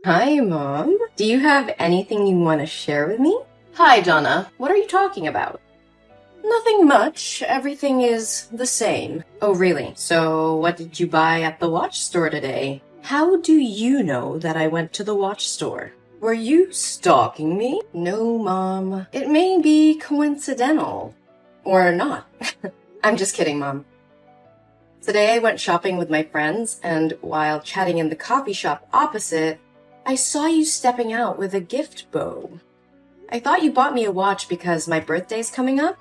Hi, Mom. Do you have anything you want to share with me? Hi, Donna. What are you talking about? Nothing much. Everything is the same. Oh, really? So, what did you buy at the watch store today? How do you know that I went to the watch store? Were you stalking me? No, Mom. It may be coincidental. Or not. I'm just kidding, Mom. Today I went shopping with my friends, and while chatting in the coffee shop opposite, I saw you stepping out with a gift bow. I thought you bought me a watch because my birthday's coming up.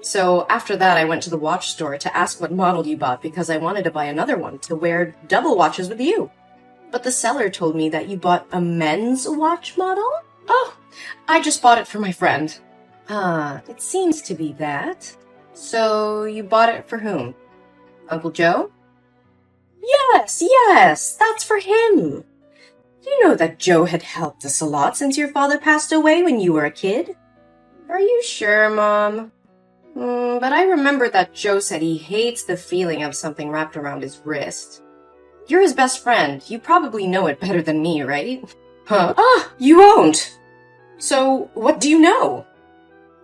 So after that, I went to the watch store to ask what model you bought because I wanted to buy another one to wear double watches with you. But the seller told me that you bought a men's watch model? Oh, I just bought it for my friend. It seems to be that. So you bought it for whom? Uncle Joe? Yes, that's for him. Do you know that Joe had helped us a lot since your father passed away when you were a kid? Are you sure, Mom? But I remember that Joe said he hates the feeling of something wrapped around his wrist. You're his best friend. You probably know it better than me, right? Huh? You won't! So, what do you know?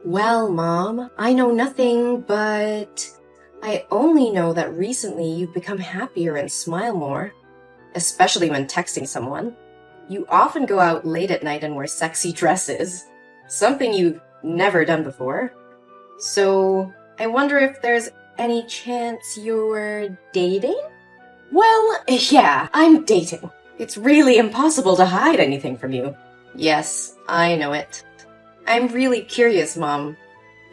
Well, Mom, I know nothing, but I only know that recently you've become happier and smile more, especially when texting someone. You often go out late at night and wear sexy dresses, something you've never done before. So, I wonder if there's any chance you're dating? Well, yeah, I'm dating. It's really impossible to hide anything from you. Yes, I know it. I'm really curious, Mom.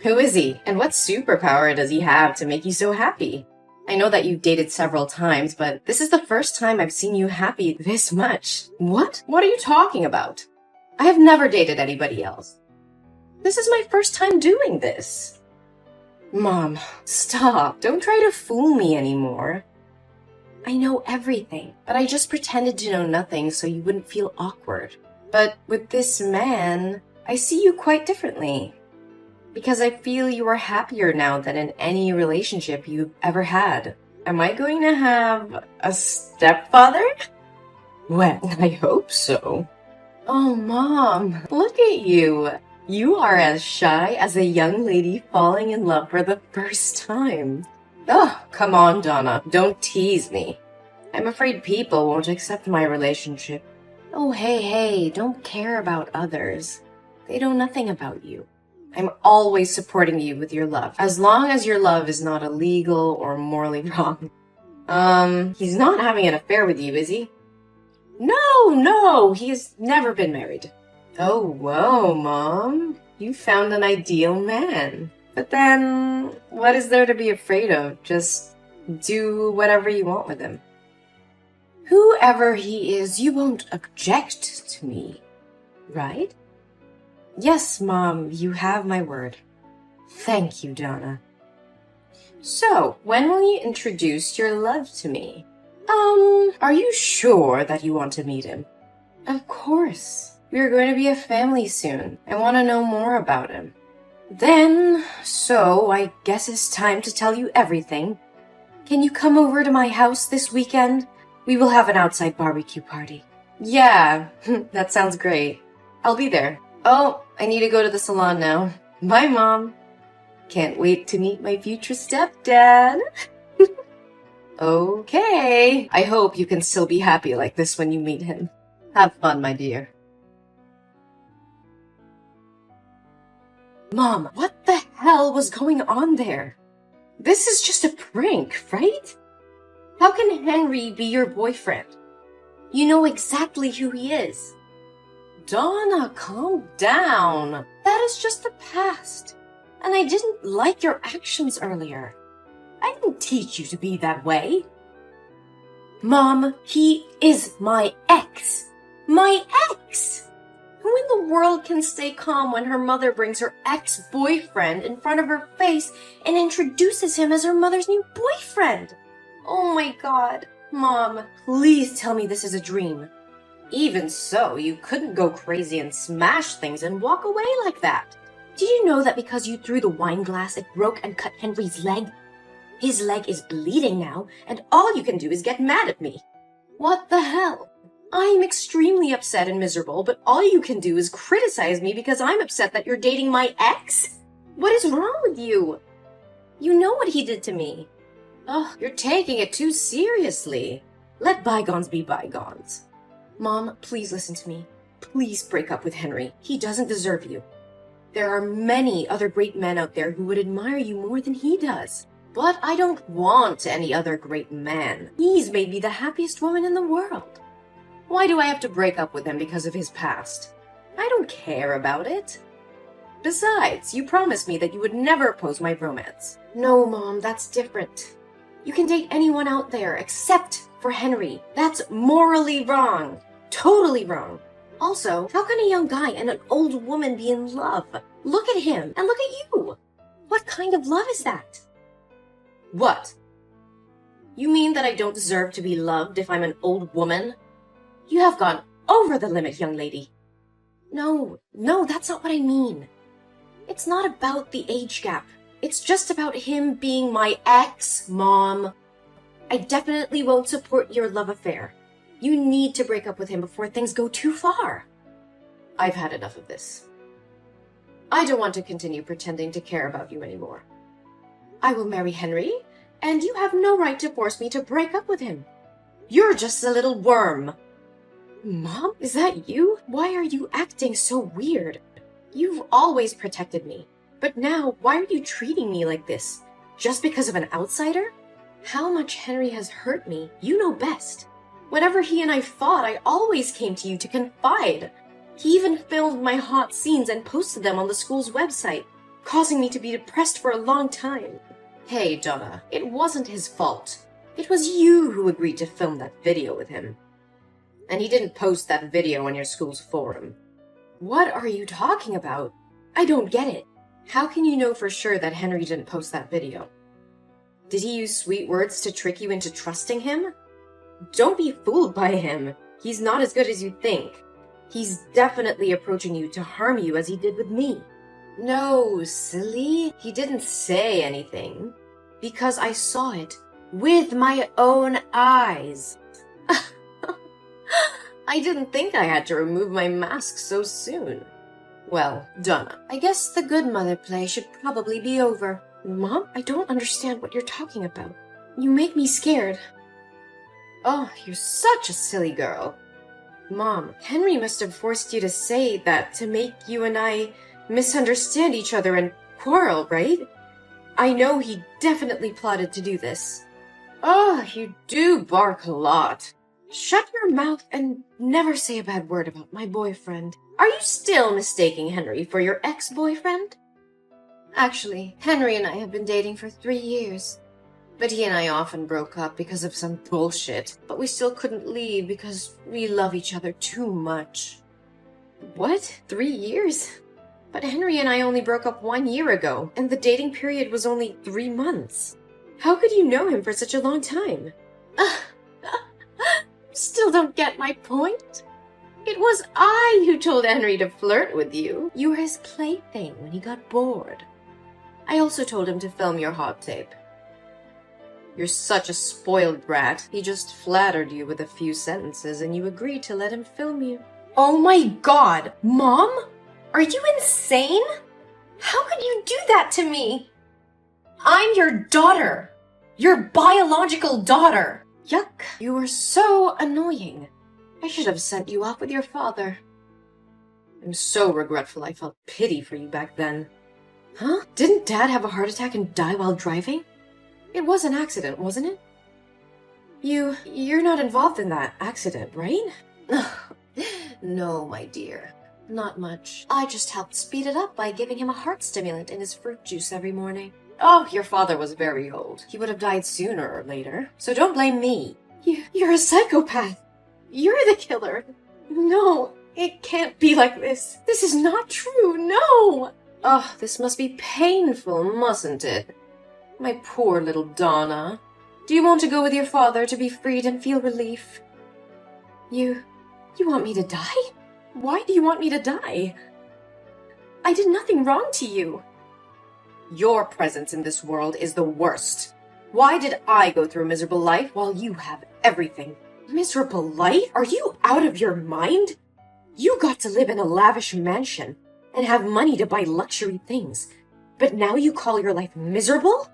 Who is he, and what superpower does he have to make you so happy? I know that you've dated several times, but this is the first time I've seen you happy this much. What? What are you talking about? I have never dated anybody else. This is my first time doing this. Mom, stop. Don't try to fool me anymore. I know everything, but I just pretended to know nothing so you wouldn't feel awkward. But with this man, I see you quite differently. Because I feel you are happier now than in any relationship you've ever had. Am I going to have a stepfather? Well, I hope so. Oh, Mom, look at you. You are as shy as a young lady falling in love for the first time. Oh, come on, Donna. Don't tease me. I'm afraid people won't accept my relationship. Oh, hey, don't care about others. They know nothing about you. I'm always supporting you with your love, as long as your love is not illegal or morally wrong. He's not having an affair with you, is he? No, he's never been married. Oh, whoa, Mom. You found an ideal man. But then, what is there to be afraid of? Just do whatever you want with him. Whoever he is, you won't object to me, right? Yes, Mom, you have my word. Thank you, Donna. So, when will you introduce your love to me? Are you sure that you want to meet him? Of course. We are going to be a family soon. I want to know more about him. So I guess it's time to tell you everything. Can you come over to my house this weekend? We will have an outside barbecue party. Yeah, that sounds great. I'll be there. Oh, I need to go to the salon now. Bye, Mom. Can't wait to meet my future stepdad. Okay. I hope you can still be happy like this when you meet him. Have fun, my dear. Mom, what the hell was going on there? This is just a prank, right? How can Henry be your boyfriend? You know exactly who he is. Donna, calm down. That is just the past. And I didn't like your actions earlier. I didn't teach you to be that way. Mom, he is my ex. My ex! Who in the world can stay calm when her mother brings her ex-boyfriend in front of her face and introduces him as her mother's new boyfriend? Oh my God. Mom, please tell me this is a dream. Even so, you couldn't go crazy and smash things and walk away like that. Did you know that because you threw the wine glass, it broke and cut Henry's leg? His leg is bleeding now, and all you can do is get mad at me. What the hell? I'm extremely upset and miserable, but all you can do is criticize me because I'm upset that you're dating my ex? What is wrong with you? You know what he did to me. Oh, you're taking it too seriously. Let bygones be bygones. Mom, please listen to me. Please break up with Henry. He doesn't deserve you. There are many other great men out there who would admire you more than he does. But I don't want any other great man. He's made me the happiest woman in the world. Why do I have to break up with him because of his past? I don't care about it. Besides, you promised me that you would never oppose my romance. No, Mom, that's different. You can date anyone out there except for Henry. That's morally wrong. Totally wrong. Also, how can a young guy and an old woman be in love? Look at him and look at you. What kind of love is that? What? You mean that I don't deserve to be loved if I'm an old woman? You have gone over the limit, young lady. No, that's not what I mean. It's not about the age gap. It's just about him being my ex, Mom. I definitely won't support your love affair. You need to break up with him before things go too far. I've had enough of this. I don't want to continue pretending to care about you anymore. I will marry Henry, and you have no right to force me to break up with him. You're just a little worm. Mom, is that you? Why are you acting so weird? You've always protected me. But now, why are you treating me like this? Just because of an outsider? How much Henry has hurt me, you know best. Whenever he and I fought, I always came to you to confide. He even filmed my hot scenes and posted them on the school's website, causing me to be depressed for a long time. Hey, Donna, it wasn't his fault. It was you who agreed to film that video with him. And he didn't post that video on your school's forum. What are you talking about? I don't get it. How can you know for sure that Henry didn't post that video? Did he use sweet words to trick you into trusting him? Don't be fooled by him. He's not as good as you think. He's definitely approaching you to harm you as he did with me. No, silly. He didn't say anything. Because I saw it with my own eyes. I didn't think I had to remove my mask so soon. Well, Donna, I guess the good mother play should probably be over. Mom, I don't understand what you're talking about. You make me scared. Oh, you're such a silly girl. Mom, Henry must have forced you to say that to make you and I misunderstand each other and quarrel, right? I know he definitely plotted to do this. Oh, you do bark a lot. Shut your mouth and never say a bad word about my boyfriend. Are you still mistaking Henry for your ex-boyfriend? Actually, Henry and I have been dating for 3 years. But he and I often broke up because of some bullshit. But we still couldn't leave because we love each other too much. What? 3 years? But Henry and I only broke up 1 year ago, and the dating period was only 3 months. How could you know him for such a long time? Still don't get my point? It was I who told Henry to flirt with you. You were his plaything when he got bored. I also told him to film your hot tape. You're such a spoiled brat. He just flattered you with a few sentences and you agreed to let him film you. Oh my god! Mom? Are you insane? How could you do that to me? I'm your daughter. Your biological daughter. Yuck. You were so annoying. I should have sent you off with your father. I'm so regretful I felt pity for you back then. Huh? Didn't Dad have a heart attack and die while driving? It was an accident, wasn't it? You're not involved in that accident, right? No, my dear. Not much. I just helped speed it up by giving him a heart stimulant in his fruit juice every morning. Oh, your father was very old. He would have died sooner or later. So don't blame me. You're a psychopath. You're the killer. No, it can't be like this. This is not true, no! Oh, this must be painful, mustn't it? My poor little Donna. Do you want to go with your father to be freed and feel relief? You want me to die? Why do you want me to die? I did nothing wrong to you. Your presence in this world is the worst. Why did I go through a miserable life while you have everything? Miserable life? Are you out of your mind? You got to live in a lavish mansion and have money to buy luxury things. But now you call your life miserable?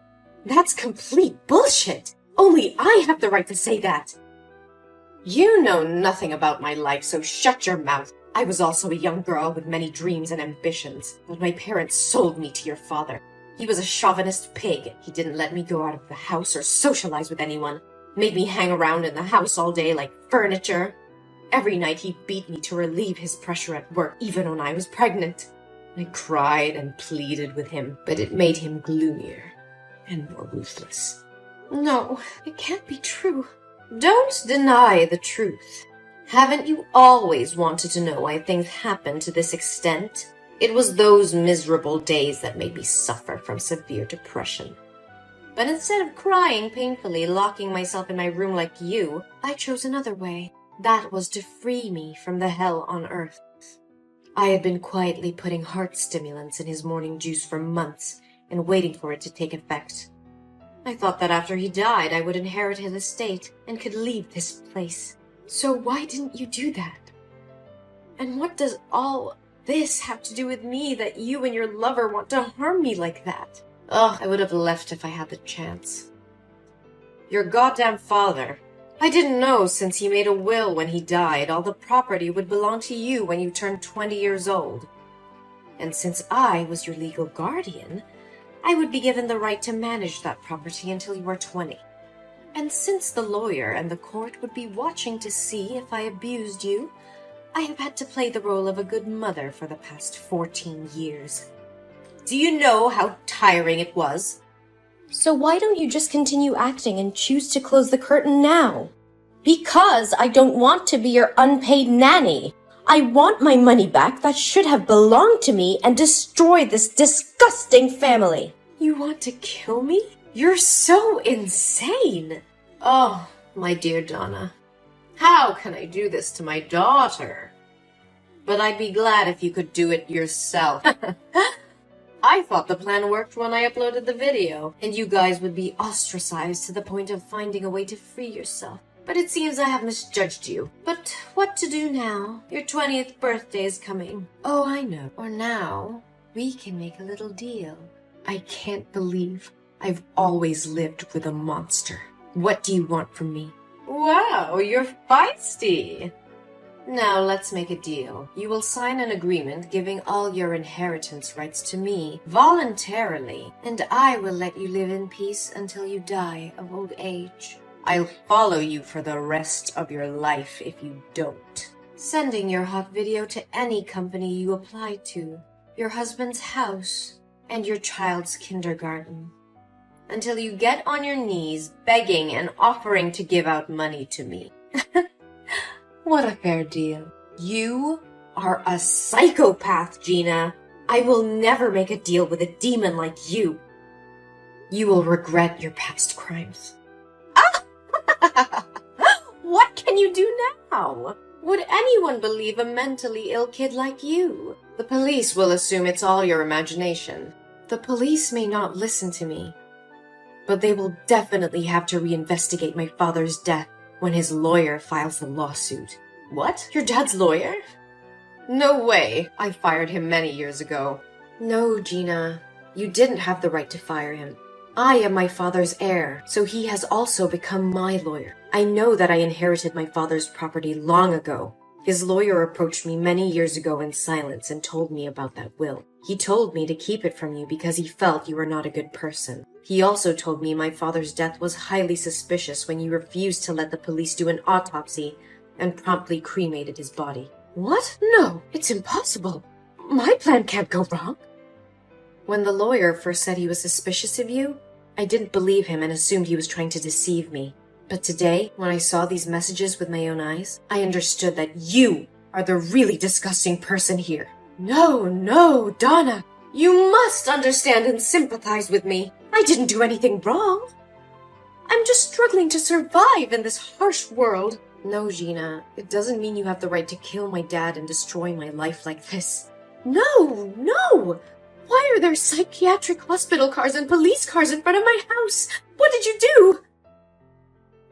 That's complete bullshit. Only I have the right to say that. You know nothing about my life, so shut your mouth. I was also a young girl with many dreams and ambitions, but my parents sold me to your father. He was a chauvinist pig. He didn't let me go out of the house or socialize with anyone. Made me hang around in the house all day like furniture. Every night he beat me to relieve his pressure at work, even when I was pregnant. I cried and pleaded with him, but it made him gloomier and more ruthless. No, it can't be true. Don't deny the truth. Haven't you always wanted to know why things happen to this extent? It was those miserable days that made me suffer from severe depression. But instead of crying painfully, locking myself in my room like you, I chose another way. That was to free me from the hell on earth. I had been quietly putting heart stimulants in his morning juice for months and waiting for it to take effect. I thought that after he died, I would inherit his estate and could leave this place. So why didn't you do that? And what does all this have to do with me that you and your lover want to harm me like that? Oh, I would have left if I had the chance. Your goddamn father. I didn't know since he made a will when he died, all the property would belong to you when you turned 20 years old. And since I was your legal guardian, I would be given the right to manage that property until you were 20. And since the lawyer and the court would be watching to see if I abused you, I have had to play the role of a good mother for the past 14 years. Do you know how tiring it was? So why don't you just continue acting and choose to close the curtain now? Because I don't want to be your unpaid nanny. I want my money back that should have belonged to me and destroy this disgusting family. You want to kill me? You're so insane. Oh, my dear Donna. How can I do this to my daughter? But I'd be glad if you could do it yourself. I thought the plan worked when I uploaded the video, and you guys would be ostracized to the point of finding a way to free yourself. But it seems I have misjudged you. But what to do now? Your 20th birthday is coming. Oh, I know. Or now, we can make a little deal. I can't believe I've always lived with a monster. What do you want from me? Wow, you're feisty. Now let's make a deal. You will sign an agreement giving all your inheritance rights to me voluntarily, and I will let you live in peace until you die of old age. I'll follow you for the rest of your life if you don't. Sending your hot video to any company you apply to, your husband's house, and your child's kindergarten. Until you get on your knees begging and offering to give out money to me. What a fair deal. You are a psychopath, Gina. I will never make a deal with a demon like you. You will regret your past crimes. What can you do now? Would anyone believe a mentally ill kid like you? The police will assume it's all your imagination. The police may not listen to me, but they will definitely have to reinvestigate my father's death when his lawyer files the lawsuit. What? Your dad's lawyer? No way. I fired him many years ago. No, Gina. You didn't have the right to fire him. I am my father's heir, so he has also become my lawyer. I know that I inherited my father's property long ago. His lawyer approached me many years ago in silence and told me about that will. He told me to keep it from you because he felt you were not a good person. He also told me my father's death was highly suspicious when you refused to let the police do an autopsy and promptly cremated his body. What? No, it's impossible. My plan can't go wrong. When the lawyer first said he was suspicious of you, I didn't believe him and assumed he was trying to deceive me. But today, when I saw these messages with my own eyes, I understood that you are the really disgusting person here. No, Donna. You must understand and sympathize with me. I didn't do anything wrong. I'm just struggling to survive in this harsh world. No, Gina, it doesn't mean you have the right to kill my dad and destroy my life like this. No! Why are there psychiatric hospital cars and police cars in front of my house? What did you do?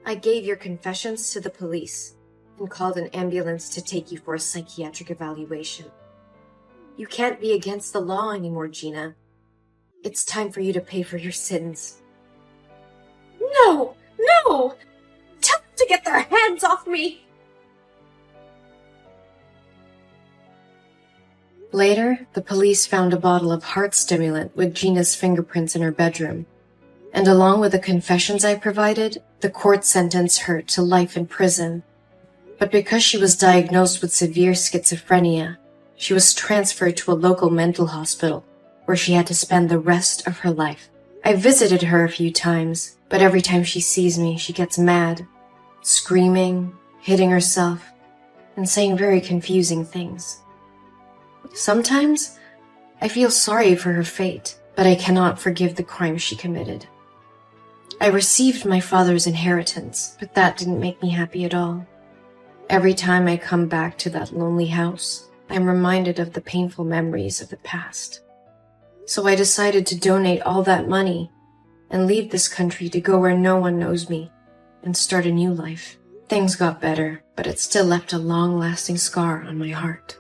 I gave your confessions to the police and called an ambulance to take you for a psychiatric evaluation. You can't be against the law anymore, Gina. It's time for you to pay for your sins. No! No! Tell them to get their hands off me! Later, the police found a bottle of heart stimulant with Gina's fingerprints in her bedroom. And along with the confessions I provided, the court sentenced her to life in prison. But because she was diagnosed with severe schizophrenia, she was transferred to a local mental hospital where she had to spend the rest of her life. I visited her a few times, but every time she sees me, she gets mad, screaming, hitting herself, and saying very confusing things. Sometimes, I feel sorry for her fate, but I cannot forgive the crime she committed. I received my father's inheritance, but that didn't make me happy at all. Every time I come back to that lonely house, I'm reminded of the painful memories of the past. So I decided to donate all that money and leave this country to go where no one knows me and start a new life. Things got better, but it still left a long-lasting scar on my heart.